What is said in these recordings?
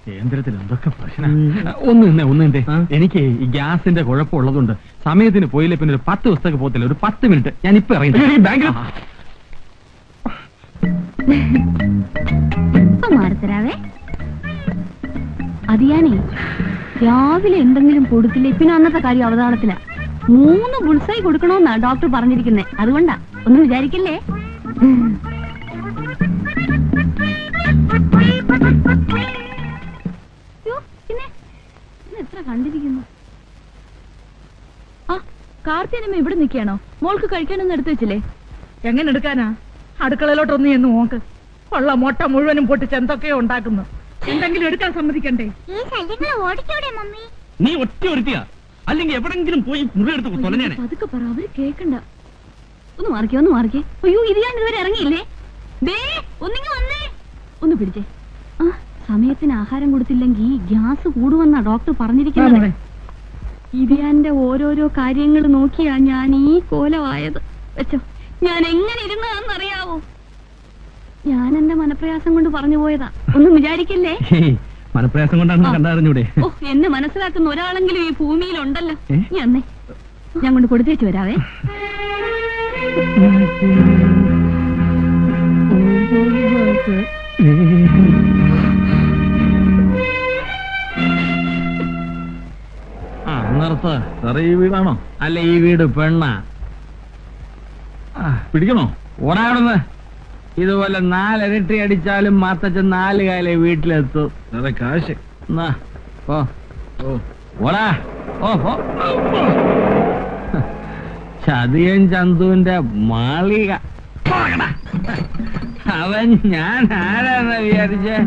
കേന്ദ്രത്തിൽ എന്തൊക്കെ പ്രശ്നം. ഒന്നിന്റെ എനിക്ക് ഈ ഗ്യാസിന്റെ കുഴപ്പമുള്ളതുകൊണ്ട് സമയത്തിന് പോയില്ലേ പിന്നെ ഒരു 10 ദിവസത്തേക്ക് പോകത്തില്ല. ഒരു 10 മിനിറ്റ് ഞാൻ ഇപ്പൊ ഇറങ്ങി ബാങ്കിൽ. മാറത്തരാവേ അത് ഞാനേ രാവിലെ എന്തെങ്കിലും കൊടുത്തില്ലേ പിന്നെ അന്നത്തെ കാര്യം അവതാളത്തില. 3 ബുൾസായി കൊടുക്കണമെന്നാ ഡോക്ടർ പറഞ്ഞിരിക്കുന്നേ. അതുകൊണ്ടാ ഒന്നും വിചാരിക്കില്ലേ. പിന്നെ എത്ര കണ്ടിരിക്കുന്നു. ആ കാർത്തിയനമ്മ ഇവിടെ നിൽക്കുകയാണോ? മോൾക്ക് കഴിക്കാനൊന്നും എടുത്തു വെച്ചില്ലേ? എങ്ങനെ എടുക്കാനാ? അടുക്കളയിലോട്ടൊന്ന് എന്ന് നോക്ക്. ഉള്ള മുട്ട മുഴുവനും പൊട്ടിച്ച് എന്തൊക്കെയോ ഉണ്ടാക്കുന്നു. എന്തെങ്കിലും എടുക്കാൻ സമ്മതിക്കണ്ടേ? നീ ഒറ്റ ഒരുത്തിയാ, അല്ലെങ്കിൽ എവിടെങ്കിലും പോയി മുറിയെടുത്ത് തൊലഞ്ഞേനെ. അതൊക്കെ പറ, അവര് കേക്കണ്ട. ഒന്ന് മാറിക്കേ. അയ്യോ ഇത് ഞാൻ ഇതുവരെ ഇറങ്ങിയില്ലേ. ഒന്നിങ്ങി വന്നേ, ഒന്ന് പിടിച്ചേ. ആ സമയത്തിന് ആഹാരം കൊടുത്തില്ലെങ്കിൽ ഗ്യാസ് കൂടുമെന്നാ ഡോക്ടർ പറഞ്ഞിരിക്കുന്നത്. ഇതിയാന്റെ ഓരോരോ കാര്യങ്ങൾ നോക്കിയാ ഞാൻ ഈ കോലമായത്. വെച്ചോ, ഞാൻ എങ്ങനെ ഇരുന്നതാണെന്നറിയാവോ? ഞാൻ എന്റെ മനപ്രയാസം കൊണ്ട് പറഞ്ഞു പോയതാ, ഒന്നും വിചാരിക്കില്ലേ. മനപ്രയാസം കൊണ്ടാണ് കണ്ടറിഞ്ഞൂടെ? ഓ എന്നെ മനസ്സിലാക്കുന്ന ഒരാളെങ്കിലും ഈ ഭൂമിയിലുണ്ടല്ലോ. ഞാൻ കൊണ്ട് കൊടുത്തേച്ചു വരാവേ. നിർത്ത്. സാറേ ഈ വീടാണോ? അല്ല ഈ വീട് പെണ്ണ. പിടിക്കണോ? ഓടാവിടുന്ന്. ഇതുപോലെ 4 ഇരട്ടി അടിച്ചാലും മാത്തച്ഛൻ 4 കാലേ വീട്ടിലെത്തും. സാറേ കാശ് ഓടാ. ചതിയൻ ചന്തുവിന്റെ മാളിക. അവൻ ഞാൻ ആരാന്ന് വിചാരിച്ചേ?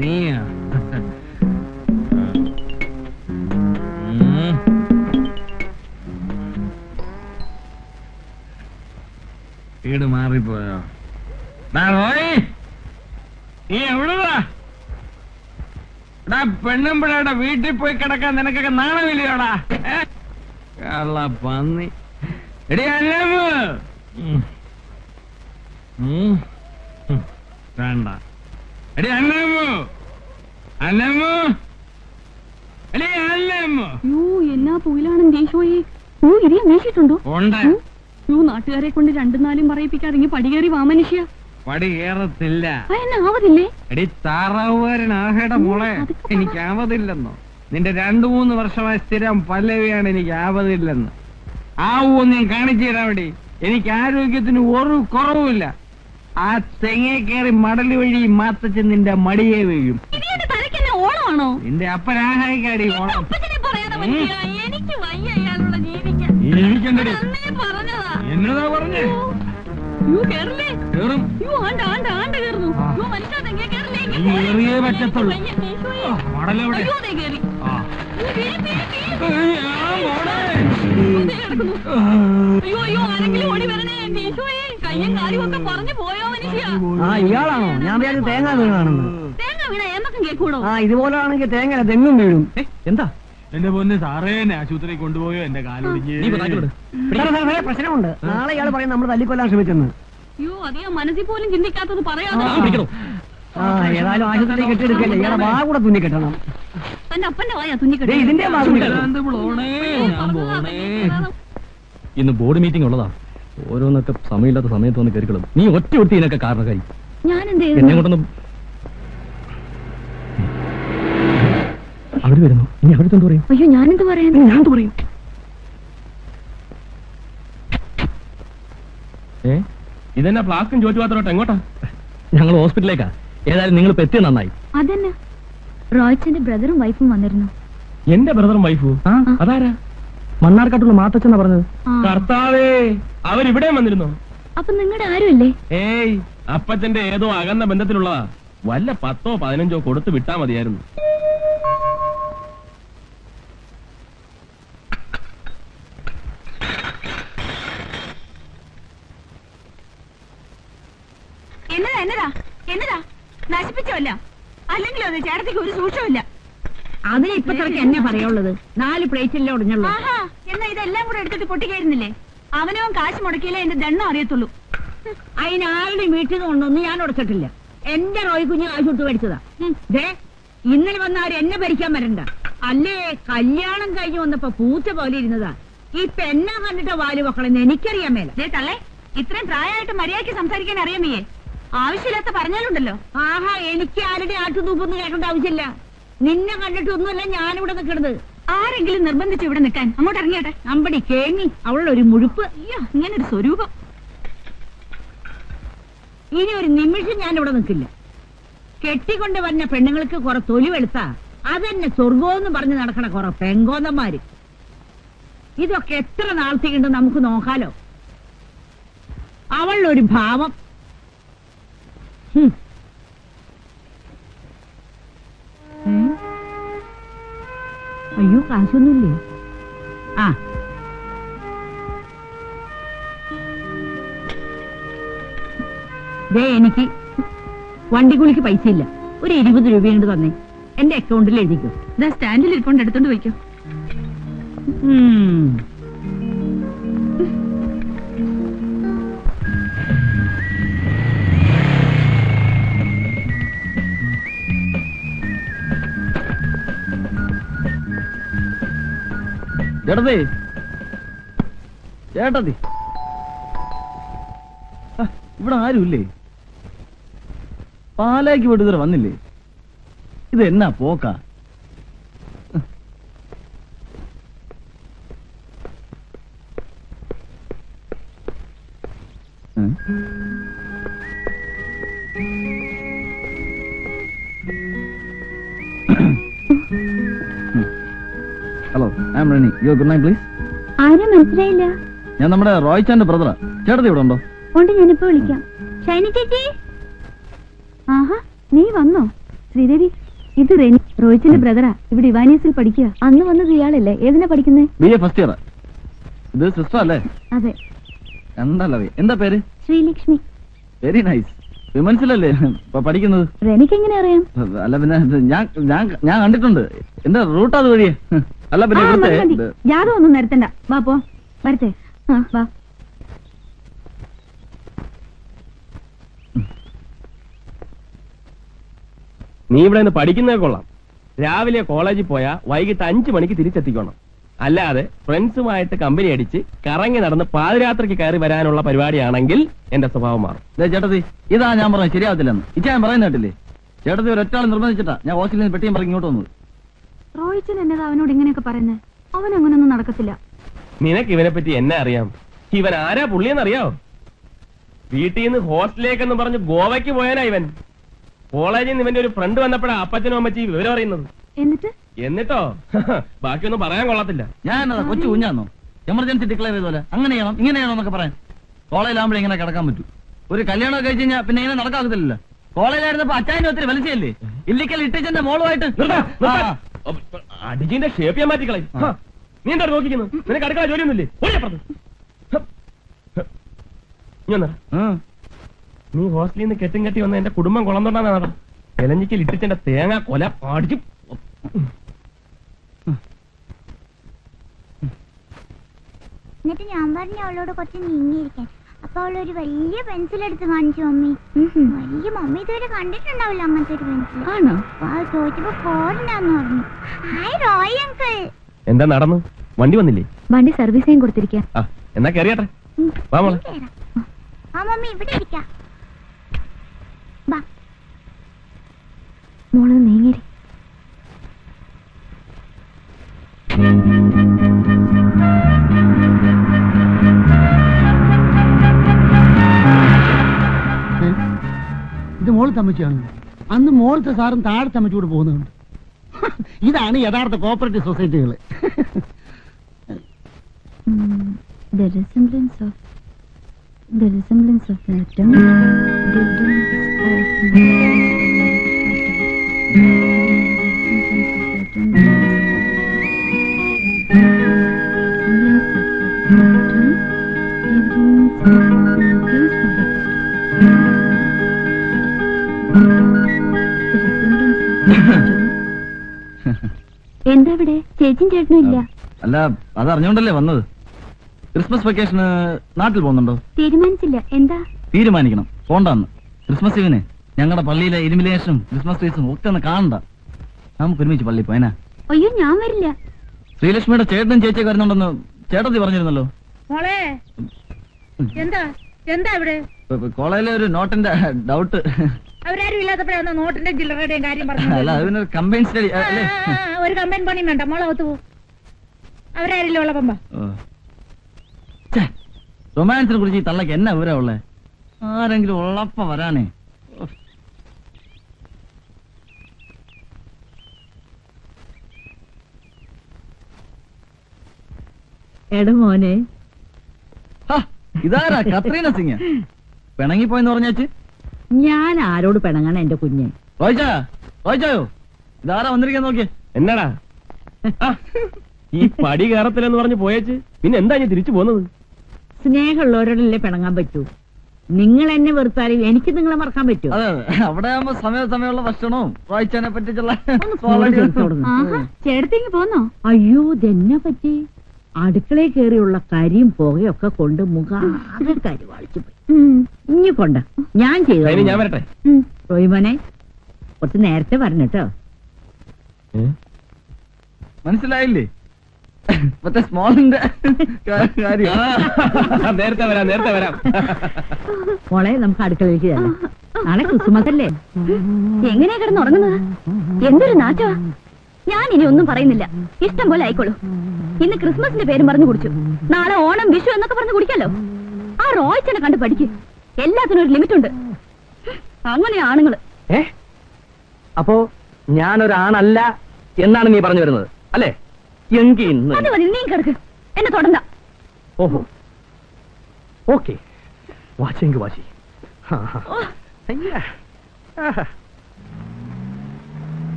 നീയാ? വീട് മാറിപ്പോയോ? നീ എവിടുവാ? പെണ്ണും പിള്ളേടെ വീട്ടിൽ പോയി കിടക്കാൻ നിനക്കൊക്കെ നാണമില്ലയോടാ? കള്ള പന്നി. എടി അല്ലമ്മ വേണ്ട. എടി അല്ലമ്മ എടി അല്ലമ്മ. എന്നാ പൂയിലാണെന്ന് ദേശോയെ. ഇരിയാ വീശിട്ടുണ്ടോ? ഉണ്ട്. നാട്ടുകാരെ കൊണ്ട് 2-4 പറയിപ്പിക്കാതെ പടികേറി വാമനുഷ്യ. പടി കയറത്തില്ല. ആവതില്ലേ? എടി താറാവുകാരനാകേടെ മോളെ, എനിക്ക് ആവതില്ലെന്നോ? നിന്റെ 2-3 വർഷമായി സ്ഥിരം പല്ലവിയാണ് എനിക്ക് ആവതില്ലെന്ന്. ആവൂന്ന് ഞാൻ കാണിച്ചു തരാൻ വേണ്ടി. എനിക്ക് ആരോഗ്യത്തിന് ഒരു കുറവുമില്ല. ആ തെങ്ങേ കയറി മടല് വഴി മാത്തച്ച് നിന്റെ മടിയെ വീഴും. ഓണമാണോ? നിന്റെ അപ്പനാഹായിക്കാടി ഓണം. എന്നതാ പറഞ്ഞേ? കേറിയേ പറ്റത്തുള്ളൂ. മടലെവിടെ? ഇയാളാണോ? ഞാൻ വിചാരിച്ചു തേങ്ങ വീണാണെന്ന്. തേങ്ങ വീണ എമ്മക്കും കേൾക്കൂടോ? ഇതുപോലെ ആണെങ്കിൽ തേങ്ങ തെങ്ങും വീഴും. എന്താ എന്റെ പൊന്ന് സാറേ, എന്നെ ആശുപത്രി കൊണ്ടുപോയോ? എന്റെ കാലൊടിഞ്ഞ്. പ്രശ്നമുണ്ട്. നാളെ ഇയാൾ പറയും നമ്മൾ തല്ലിക്കൊല്ലാൻ ശ്രമിച്ചെന്ന്. അധികം മനസ്സിൽ പോലും ചിന്തിക്കാത്തത് പറയാതെ. ഏതായാലും ആശുപത്രി കെട്ടിയെടുക്കല്ലേ, ഇയാളെ വാ കൂടെ തുന്നി കെട്ടണം. തന്റെ അപ്പന്റെ വായാ തുന്നിക്കെട്ടി. ഇതിന്റെ ഇന്ന് ബോർഡ് മീറ്റിംഗ് ഉള്ളതാ. ഓരോന്നൊക്കെ സമയമില്ലാത്ത സമയത്ത് വന്ന് കയറിക്കളും. നീ ഒറ്റ ഇതിനൊക്കെ കാരണക്കാരി. ഞാൻ എന്ത് എന്നെ കൊണ്ടൊന്നും. അവര് വരുന്നു. ഇനി അവരെന്ത് പറയും? അയ്യോ ഞാനെന്ത് പറയാൻ? ഞാനെന്ത് പറയും? ഇതെന്നാ ഫ്ലാസ്കും ചോറ്റുപാത്രോട്ട് എങ്ങോട്ടാ? ഞങ്ങൾ ഹോസ്പിറ്റലിലേക്കാ. ഏതായാലും നിങ്ങൾ എത്തിയ നന്നായി. അതന്നെ, റോയ്ച്ചന്റെ ബ്രദറും വൈഫും വന്നിരുന്നു. എന്റെ ബ്രദറും വൈഫും? അതാരാ? മണ്ണാർക്കാട്ടുള്ള മാത്തച്ഛനാ പറഞ്ഞത്. കർത്താവേ, അവരിവിടെ വന്നിരുന്നോ? അപ്പൊ നിങ്ങളുടെ ആരുമല്ലേ? ഏയ്, അപ്പച്ചന്റെ ഏതോ അകന്ന ബന്ധത്തിലുള്ളതാ. വല്ല 10ഓ 15ഓ കൊടുത്തു വിട്ടാ മതിയായിരുന്നു. എന്നതാ നശിപ്പിച്ചോല്ല. അല്ലെങ്കിലും അത് ചേട്ടത്തിക്ക് ഒരു സൂക്ഷമില്ല. അതിന് ഇപ്പൊ തിരക്ക് എന്നെ പറയുള്ളത്. 4 പ്ലേറ്റില്ലേ ഒടിഞ്ഞുള്ളൂ. എന്നാ ഇതെല്ലാം കൂടെ എടുത്തിട്ട് പൊട്ടിക്കയറുന്നില്ലേ? അവനവൻ കാശ് മുടക്കിയാലേ എന്റെ ദണ്ണം അറിയത്തുള്ളൂ. അതിനാളുടെ വീട്ടിൽ നിന്ന് കൊണ്ടൊന്നും ഞാൻ ഉടച്ചിട്ടില്ല. എന്റെ റോയ് കുഞ്ഞ് കാശ് കൊടുത്ത് മേടിച്ചതാ. ദേ ഇന്നലെ വന്നാരും എന്നെ ഭരിക്കാൻ വരണ്ട. അല്ലേ കല്യാണം കഴിഞ്ഞ് വന്നപ്പോ പൂച്ച പോലെ ഇരുന്നതാ. ഈ പെണ്ണ കണ്ടിട്ട് വാല് മക്കളെന്ന് എനിക്കറിയാൻ മേല. തള്ളേ, ഇത്രയും പ്രായമായിട്ട് മര്യാദയ്ക്ക് സംസാരിക്കാൻ അറിയാമേ? ആവശ്യമില്ലാത്ത പറഞ്ഞാലുണ്ടല്ലോ. ആഹാ, എനിക്ക് ആരുടെ ആട്ടുതൂപ്പൊന്നും കേൾക്കേണ്ട ആവശ്യമില്ല. നിന്നെ കണ്ടിട്ടൊന്നുമല്ല ഞാനിവിടെ നിൽക്കണത്. ആരെങ്കിലും നിർബന്ധിച്ച് ഇവിടെ നിൽക്കാൻ അങ്ങോട്ട് ഇറങ്ങിയട്ടെ. അമ്പടി കേങ്ങി അവളൊരു മുഴുപ്പ്. അയ്യോ, ഇങ്ങനൊരു സ്വരൂപം. ഇനി ഒരു നിമിഷം ഞാനിവിടെ നിൽക്കില്ല. കെട്ടിക്കൊണ്ട് വന്ന പെണ്ണുങ്ങൾക്ക് കുറെ തൊലി വെളുത്താ അതെന്നെ സ്വർഗോന്ന് പറഞ്ഞ് നടക്കണ കുറെ പെങ്കോന്നന്മാര്. ഇതൊക്കെ എത്ര നാളത്തേക്കുണ്ട് നമുക്ക് നോക്കാലോ. അവളൊരു ഭാവം. അയ്യോ, കാശൊന്നുമില്ലേ? ആ ദേ, എനിക്ക് വണ്ടിക്കൂലിക്ക് പൈസ ഇല്ല. ഒരു 20 രൂപയുണ്ട് തന്നെ. എന്റെ അക്കൗണ്ടിൽ എഴുതിക്കോ. ഇതാ സ്റ്റാൻഡിൽ ഇരിക്കൊണ്ട് എടുത്തോണ്ട് പോയിക്കോ. ചേട്ടത്തി, ചേട്ടത്തി, ഇവിടെ ആരുമില്ലേ? പാലാക്ക് പോയിട്ട് ഇതുവരെ വന്നില്ലേ? ഇത് എന്നാ പോക്കാ? Hello, I am Reni. Your good night please. ആരും മനസ്സിലായില്ല. ഞാൻ നമ്മുടെ റോയ്ച്ചാന്റെ ബ്രദറാ. ചേട്ടത്തി ഇവിടെ ഉണ്ടോ? ഉണ്ട്, ഞാനിപ്പോ വിളിക്കാം. ഷൈനി ചേച്ചി. ആഹാ, നീ വന്നോ? ശ്രീദേവി, ഇത് റെനി, റോയിച്ചിന്റെ ബ്രദറാ. ഇവിടെ ഇവാനിയസിൽ പഠിക്കുക. അന്ന് വന്നത് ഇയാളല്ലേ? ഏതിനാ പഠിക്കുന്നേ? BA first year. ഇത് സിസ്റ്റർ അല്ലേ? അതെ. രണ്ടല്ലേ? എന്താ പേര്? ശ്രീലക്ഷ്മി. Very nice. വിമൻസിലല്ലേ ഇപ്പൊ പഠിക്കുന്നത്? റെനിക്ക് എങ്ങനെ അറിയാം? അല്ല പിന്നെ ഞാൻ കണ്ടിട്ടുണ്ട്. എന്റെ റൂട്ട് അത് വഴിയേ. അല്ല പിന്നെ ഇവിടുത്തെ ജാതം ഒന്നും നിരത്തണ്ട. വാ പോ, വരട്ടെ. ആ വാ. നീ ഇവിടെ നിന്ന് പഠിക്കുന്നേ കൊള്ളാം. രാവിലെ കോളേജിൽ പോയാ വൈകിട്ട് 5 മണിക്ക് തിരിച്ചെത്തിക്കണം. അല്ലാതെ ഫ്രണ്ട്സുമായിട്ട് കമ്പനി അടിച്ച് കറങ്ങി നടന്ന് പാതിരാത്രിക്ക് കയറി വരാനുള്ള പരിപാടിയാണെങ്കിൽ എന്റെ സ്വഭാവം മാറും. ചേട്ടത്തി, ഇതാ ഞാൻ പറഞ്ഞത് ശരിയാവത്തില്ലെന്ന്. ഞാൻ പറയുന്ന കേട്ടില്ലേ? ചേട്ടത്തി ഒരൊറ്റാൾ നിർബന്ധിച്ചിട്ടാ ഞാൻ ഹോസ്റ്റലിൽ നിന്ന് പെട്ടിയും പറഞ്ഞ് ഇങ്ങോട്ട് വന്നത്. റോയിച്ചൻ എന്നതാ അവനോട് ഇങ്ങനെയൊക്കെ പറയുന്നത്? അവൻ അങ്ങനൊന്നും നടക്കത്തില്ല. നിനക്ക് ഇവനെ പറ്റി എന്നെ അറിയാം. ഇവൻ ആരാ പുള്ളിയെന്നറിയാവോ? വീട്ടിൽ നിന്ന് ഹോസ്റ്റലിലേക്കെന്ന് പറഞ്ഞ് ഗോവയ്ക്ക് പോയാനാ ഇവൻ. കോളേജിൽ നിന്ന് ഇവന്റെ ഒരു ഫ്രണ്ട് വന്നപ്പോഴാ അപ്പച്ചനും അമ്മച്ചി വിവരം അറിയുന്നത്. എന്നിട്ടോ ബാക്കിയൊന്നും പറയാൻ കൊള്ളത്തില്ല. ഞാൻ എന്നതാ കൊച്ചു കുഞ്ഞാന്നോ? എമർജൻസി ഡിക്ലെയർ ചെയ്തോലെ അങ്ങനെ ചെയ്യണം ഇങ്ങനെ ചെയ്യണം എന്നൊക്കെ പറയാൻ. കോളേജിലാകുമ്പോഴേ ഇങ്ങനെ കിടക്കാൻ പറ്റൂ. ഒരു കല്യാണം കഴിച്ച് കഴിഞ്ഞാൽ പിന്നെ ഇങ്ങനെ നടക്കാകത്തില്ലല്ലോ. കോളേജിലായിരുന്നപ്പോ അച്ചായന്റെ ഒത്തിരി വലിച്ചല്ലേ? ഇല്ലിക്കൽ ഇട്ടിച്ചന്റെ മോളുമായിട്ട് അടിജിന്റെ ഷേപ്പ് ഞാൻ മാറ്റിക്കളയും. നീ എന്താ നോക്കിക്കുന്നു? നിനക്ക് അടുക്കള ജോലിയൊന്നുമില്ലേ? നീ ഹോസ്റ്റലിൽ നിന്ന് കെട്ടും കെട്ടി വന്ന എന്റെ കുടുംബം കുളം തൊണ്ടാന്നാണ്. എലഞ്ഞിക്കൽ ഇട്ടിച്ചെന്റെ തേങ്ങ കൊല അടിച്ചു. എന്നിട്ട് ഞാൻ പറഞ്ഞു അവളോട് കുറച്ച് നീങ്ങിയിരിക്കാൻ. അപ്പൊ അവളൊരു വലിയ പെൻസിൽ എടുത്ത് കാണിച്ചു മമ്മി. വലിയ മമ്മി ഇതുവരെ കണ്ടിട്ടുണ്ടാവില്ല അങ്ങനത്തെ ഒരു പെൻസിൽ. ആണോ? ചോദിച്ചപ്പോ കോറിനാന്ന് പറഞ്ഞു. Hi Roy uncle. എന്താ നടന്നു? വണ്ടി വന്നില്ലേ? വണ്ടി സർവീസ് ചെയ്യാൻ കൊടുത്തിരിക്കാം. എന്നാ കയറിയാട്ടെ. വാ മോളെ. ആ മമ്മി ഇവിടെ ഇരിക്കാം. മോള് നീങ്ങിരി. ഇത് മോൾ തമ്മച്ചിയാണ്. അന്ന് മോളത്തെ സാറും താഴെ തമ്മച്ചൂടെ പോകുന്നുണ്ട്. ഇതാണ് യഥാർത്ഥ cooperative സൊസൈറ്റികള്. The resemblance of the atom, എന്താ ഇവിടെ ചേച്ചിയും ചേട്ടനും ഇല്ല? അല്ല, അതറിഞ്ഞോണ്ടല്ലേ വന്നത്. ക്രിസ്മസ് വെക്കേഷന് നാട്ടിൽ പോകുന്നുണ്ടോ? തീരുമാനിച്ചില്ല. എന്താ? തീരുമാനിക്കണം പോണ്ടെന്ന്. ക്രിസ്മസ് ഇവന് ഞങ്ങളുടെ പള്ളിയിലെ ഇലുമിനേഷനും ക്രിസ്മസ് ട്രീസും ഒക്കെ ഒന്ന് കാണണ്ട. നമുക്ക് ഒരുമിച്ച് പള്ളി പോയനാ. അയ്യോ ഞാൻ വരില്ല. ശ്രീലക്ഷ്മിയുടെ ചേട്ടനും ചേച്ചിയൊക്കെ വരുന്നുണ്ടെന്ന് ചേട്ടത്തി പറഞ്ഞിരുന്നല്ലോ. മോളെ എന്താ എന്താ ഇവിടെ? കോളേജിലെ ഒരു നോട്ടിന്റെ ഡൗട്ട്. അവരാരും ഇല്ലാത്തപ്പോഴാണ് നോട്ടിന്റെ ചില്ലറയുടെയും കാര്യം അല്ല പറഞ്ഞു. അതിനൊരു കമ്പൈൻ സ്റ്റഡി. ഒരു കമ്പൈൻ പണിയും വേണ്ട, മോളെ ഒത്തു പോ. അവരാരില്ല ഉള്ളപ്പമ്പ. റൊമാൻസിനെ കുറിച്ച് ഈ തള്ളക്ക് എന്നാ വിവരം ഉള്ളേ? ആരെങ്കിലും ഉള്ളപ്പ വരാനേ. എട മോനെ, ഇതാരാ? കത്രീന സിംഗ് പിണങ്ങിപ്പോയെന്ന് പറഞ്ഞേച്ച്. ഞാൻ ആരോട് പിണങ്ങാണ് എന്റെ കുഞ്ഞെ? റോയിച്ചായോ ഇതാരാ വന്നിരിക്കാൻ നോക്കിയേ? എന്നാടാ ഈ പടി കയറത്തില്ലെന്ന് പറഞ്ഞ് പോയേച്ച് പിന്നെ എന്താ ഞാൻ തിരിച്ചു പോകുന്നത്? സ്നേഹമുള്ളവരോടല്ലേ പിണങ്ങാൻ പറ്റൂ. നിങ്ങൾ എന്നെ വെറുത്താലും എനിക്ക് നിങ്ങളെ മറക്കാൻ പറ്റൂ. അതെ അവിടെ ആകുമ്പോ സമയമുള്ള ഭക്ഷണവും റോയിച്ചാനെ പറ്റിച്ചുള്ള ചേട്ടത്തേക്ക് പോന്നോ? അയ്യോ ഇതെന്നെ പറ്റി. അടുക്കളയിൽ കയറിയുള്ള കരിയും പുകയൊക്കെ കൊണ്ട് മുഖാകെ കരിവാളിച്ചു പോയി. ഇനി കൊണ്ട ഞാൻ ചെയ്തു. ഞാൻ വരട്ടെ. റോയിമോനെ കുറച്ച് നേരത്തെ പറഞ്ഞിട്ടോ. മനസ്സിലായില്ലേ? മറ്റേ സ്മോളിന്റെ കാര്യം. നേരത്തെ വരാം. മോളെ നമുക്ക് അടുക്കളയിലേക്ക് ചെല്ലാം. നാളെ ക്രിസ്മസ് അല്ലേ? എങ്ങനെയാ കിടന്നുറങ്ങുന്നത്? എന്തൊരു നാറ്റോ. ഞാൻ ഇനി ഒന്നും പറയുന്നില്ല, ഇഷ്ടം പോലെ ആയിക്കോളൂ. ഇന്ന് ക്രിസ്മസിന്റെ പേരും പറഞ്ഞു കുടിച്ചു, നാളെ ഓണം വിഷു എന്നൊക്കെ പറഞ്ഞു കുടിക്കാലോ. ആ റോയ്ച്ചനെ കണ്ട് പഠിക്കും. എല്ലാത്തിനും ഒരു ലിമിറ്റ് ഉണ്ട്. അങ്ങനെ ആണുങ്ങള്. അപ്പോ ഞാനൊരാണല്ല എന്നാണ് നീ പറഞ്ഞു വരുന്നത് അല്ലേ? എങ്കിൽ അത് മതി, നീ കിടക്ക്, എന്നെ തൊടണ്ട. ഓഹോ ഓക്കെ, വാശിയെങ്കിൽ വാശി.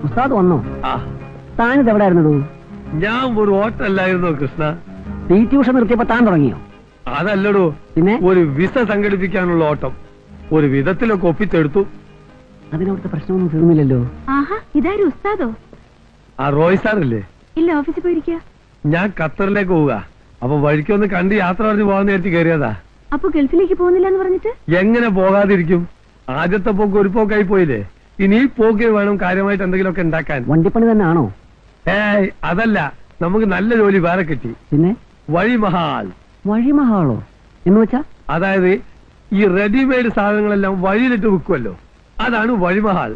ഉസ്താദ് വന്നോ? താനിത് എവിടെയായിരുന്നു? ഞാൻ ഒരു ഓട്ടല്ലായിരുന്നോ കൃഷ്ണ? ഈ ട്യൂഷൻ നിർത്തിയപ്പോ താൻ തുടങ്ങിയോ? അതല്ലടോ, പിന്നെ ഒരു വിസ സംഘടിപ്പിക്കാനുള്ള ഓട്ടം ഒരു വിധത്തിലൊക്കെ ഒപ്പിച്ചെടുത്തു. അതിനവിടുത്തെ പ്രശ്നമൊന്നും തീർന്നില്ലല്ലോ. ആഹാ, ഇതാരും ഉസ്താദോ? ആ റോയ് സാറല്ലേ? ഇല്ല, ഓഫീസിൽ പോയിരിക്കുക. ഞാൻ ഖത്തറിലേക്ക് പോവുക. അപ്പൊ വഴിക്കൊന്ന് കണ്ട് യാത്ര പറഞ്ഞ് പോകാന്ന് വിചാരിച്ച് കയറിയതാ. അപ്പൊ ഗൾഫിലേക്ക് പോകുന്നില്ല എന്ന് പറഞ്ഞിട്ട്? എങ്ങനെ പോകാതിരിക്കും? ആദ്യത്തെ പോക്ക് ഒരു പോക്കായി പോയില്ലേ. ഇനി ഈ പോക്കിന് വേണം കാര്യമായിട്ട് എന്തെങ്കിലുമൊക്കെ ഉണ്ടാക്കാൻ. വണ്ടിപ്പണി തന്നെ ആണോ? ഏയ് അതല്ല, നമുക്ക് നല്ല ജോലി വേറെ കിട്ടി. പിന്നെ വഴിമഹാൽ. വഴിമഹാളോ എന്ന് വെച്ചാ? അതായത് ഈ റെഡിമെയ്ഡ് സാധനങ്ങളെല്ലാം വഴിയിലിട്ട് വിൽക്കുമല്ലോ, അതാണ് വഴിമഹാൽ.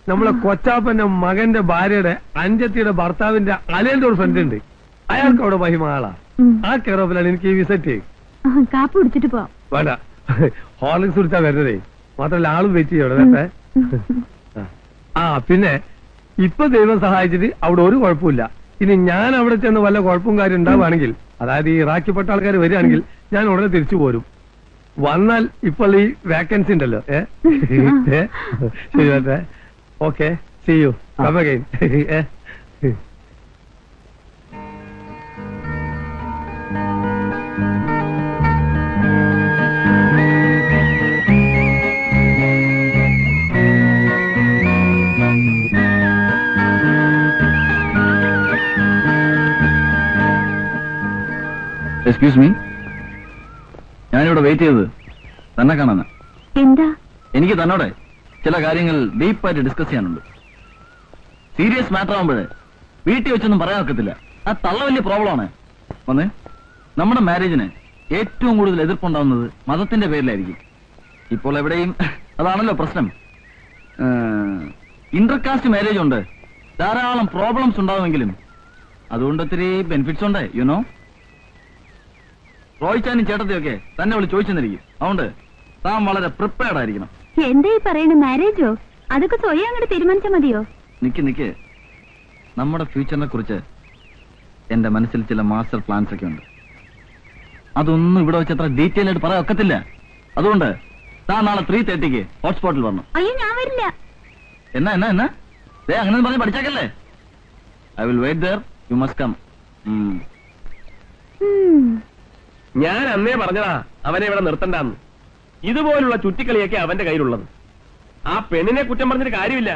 നമ്മളെ കൊച്ചാപ്പന്റെ മകന്റെ ഭാര്യയുടെ അഞ്ചത്തിയുടെ ഭർത്താവിന്റെ അലയുടെ ഒരു ഫ്രണ്ട് ഉണ്ട്, അയാൾക്ക് അവിടെ വഴിമഹാളാ. ആ കെയറോപ്പിലാണ് എനിക്ക് ഈ വിസിറ്റ്. കാപ്പ് കുടിച്ചിട്ട് പോവാം. വേണ്ട, ഹോർലിക്സ് കുടിച്ചാ വരുന്നതേ. മാത്രമല്ല ആളും വെയിറ്റ് ചെയ്യോടെ. ആ പിന്നെ ഇപ്പൊ ദൈവം സഹായിച്ചിട്ട് അവിടെ ഒരു കുഴപ്പമില്ല. ഇനി ഞാൻ അവിടെ ചെന്ന് വല്ല കുഴപ്പവും കാര്യം ഉണ്ടാവുകയാണെങ്കിൽ, അതായത് ഈ ഇറാഖിപ്പെട്ട ആൾക്കാർ വരികയാണെങ്കിൽ ഞാൻ ഉടനെ തിരിച്ചു പോരും. വന്നാൽ ഇപ്പോൾ ഈ വേക്കൻസി ഉണ്ടല്ലോ. ശരി, okay, see you, come again. Excuse me, ഞാനിവിടെ വെയിറ്റ് ചെയ്തത് തന്നെ കാണാൻ. എന്താ? എനിക്ക് തന്നോടെ ചില കാര്യങ്ങൾ ഡീപ്പായിട്ട് ഡിസ്കസ് ചെയ്യാനുണ്ട്. സീരിയസ് മാറ്റർ ആവുമ്പോഴേ വീട്ടിൽ വെച്ചൊന്നും പറയാൻ ഒക്കത്തില്ല. ആ തള്ള വലിയ പ്രോബ്ലമാണ്. വന്നേ, നമ്മുടെ മാരേജിന് ഏറ്റവും കൂടുതൽ എതിർപ്പുണ്ടാവുന്നത് മതത്തിന്റെ പേരിലായിരിക്കും. ഇപ്പോൾ എവിടെയും അതാണല്ലോ പ്രശ്നം. ഇന്റർകാസ്റ്റ് മാരേജ് ഉണ്ട്, ധാരാളം പ്രോബ്ലംസ് ഉണ്ടാവുമെങ്കിലും അതുകൊണ്ട് ഒത്തിരി ബെനിഫിറ്റ്സ് ഉണ്ട്. യുനോ, റോയിച്ചാനും ചേട്ടത്തെയൊക്കെ തന്നെ വിളി ചോദിച്ചെന്നിരിക്കും. അതുകൊണ്ട് താൻ വളരെ പ്രിപ്പയർഡ് ആയിരിക്കണം. എന്താ ഈ പറയണ? മാരേജോ? അതൊക്കെ സ്വയം അങ്ങോട്ട് തീരുമാനിച്ചാ മതിയോ? നിക്ക്, നമ്മുടെ ഫ്യൂച്ചറിനെ കുറിച്ച് എന്റെ മനസ്സിൽ ചില മാസ്റ്റർ പ്ലാൻസ് ഒക്കെ ഉണ്ട്. അതൊന്നും ഇവിടെ വെച്ച് അത്ര ഡീറ്റെയിൽ ആയിട്ട് പറയാൻ ഒക്കത്തില്ല. അതുകൊണ്ട് താൻ നാളെ 3:30 ഹോട്ട്സ്പോട്ടിൽ വന്നു. അയ്യോ, ഞാൻ വരില്ല. എന്നാ അങ്ങനെ പറഞ്ഞ് പഠിച്ചാക്കല്ലേ. I will wait there, you must come. ഞാൻ അന്നേ പറഞ്ഞതാ അവനെ ഇവിടെ നിർത്തണ്ടെന്ന്. ഇതുപോലുള്ള ചുറ്റിക്കളിയൊക്കെ അവന്റെ കയ്യിലുള്ളത്. ആ പെണ്ണിനെ കുറ്റം പറഞ്ഞിട്ട് കാര്യമില്ല.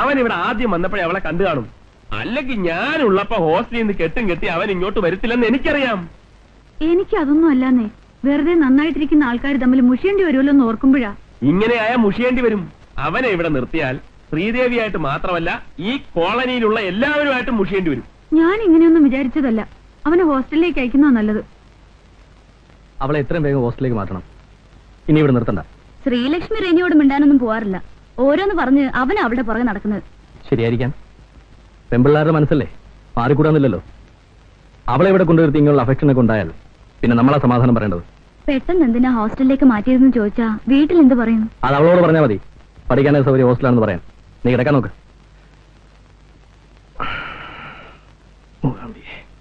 അവൻ ഇവിടെ ആദ്യം വന്നപ്പോഴേ അവളെ കണ്ടു കാണും. അല്ലെങ്കിൽ ഞാനുള്ളപ്പോ ഹോസ്റ്റലിൽ നിന്ന് കെട്ടും കെട്ടി അവൻ ഇങ്ങോട്ട് വരത്തില്ലെന്ന് എനിക്കറിയാം. എനിക്ക് അതൊന്നും അല്ലാന്നേ, വെറുതെ നന്നായിട്ടിരിക്കുന്ന ആൾക്കാർ തമ്മിൽ മുഷിയേണ്ടി വരുമല്ലോ എന്ന് ഓർക്കുമ്പോഴാ. ഇങ്ങനെയായ മുഷിയേണ്ടി വരും. അവനെ ഇവിടെ നിർത്തിയാൽ ശ്രീദേവിയായിട്ട് മാത്രമല്ല ഈ കോളനിയിലുള്ള എല്ലാവരുമായിട്ടും മുഷിയേണ്ടി വരും. ഞാൻ ഇങ്ങനെയൊന്നും വിചാരിച്ചതല്ല. അവനെ ഹോസ്റ്റലിലേക്ക് അയക്കുന്നതാ നല്ലത്. അവളെ എത്രയും വേഗം ഹോസ്റ്റലിലേക്ക് മാറ്റണം. ഇനി ഇവിടെ നിർത്തണ്ട. ശ്രീലക്ഷ്മി റെനിയോട് മിണ്ടാനൊന്നും പോവാറില്ല. ഓരോന്ന് പറഞ്ഞ് അവൻ അവിടെ പുറകെ നടക്കുന്നത്. ശരിയായിരിക്കാം. പെമ്പിള്ളാരുടെ മനസ്സല്ലേ, മാറിക്കൂടാന്നില്ലല്ലോ. അവളെ ഇവിടെ കൊണ്ടുവരുത്തി ഇങ്ങനെയുള്ള അഫക്ഷനൊക്കെ ഉണ്ടായാൽ പിന്നെ നമ്മളാ സമാധാനം പറയേണ്ടത്. പെട്ടെന്ന് എന്തിനാ ഹോസ്റ്റലിലേക്ക് മാറ്റിയതെന്ന് ചോദിച്ചാ വീട്ടിൽ എന്ത് പറയും? അത് അവളോട് പറഞ്ഞാൽ മതി. പഠിക്കാനേ സൗകര്യം ഹോസ്റ്റലാണെന്ന് പറയാൻ. നീ കിടക്കാൻ നോക്ക്.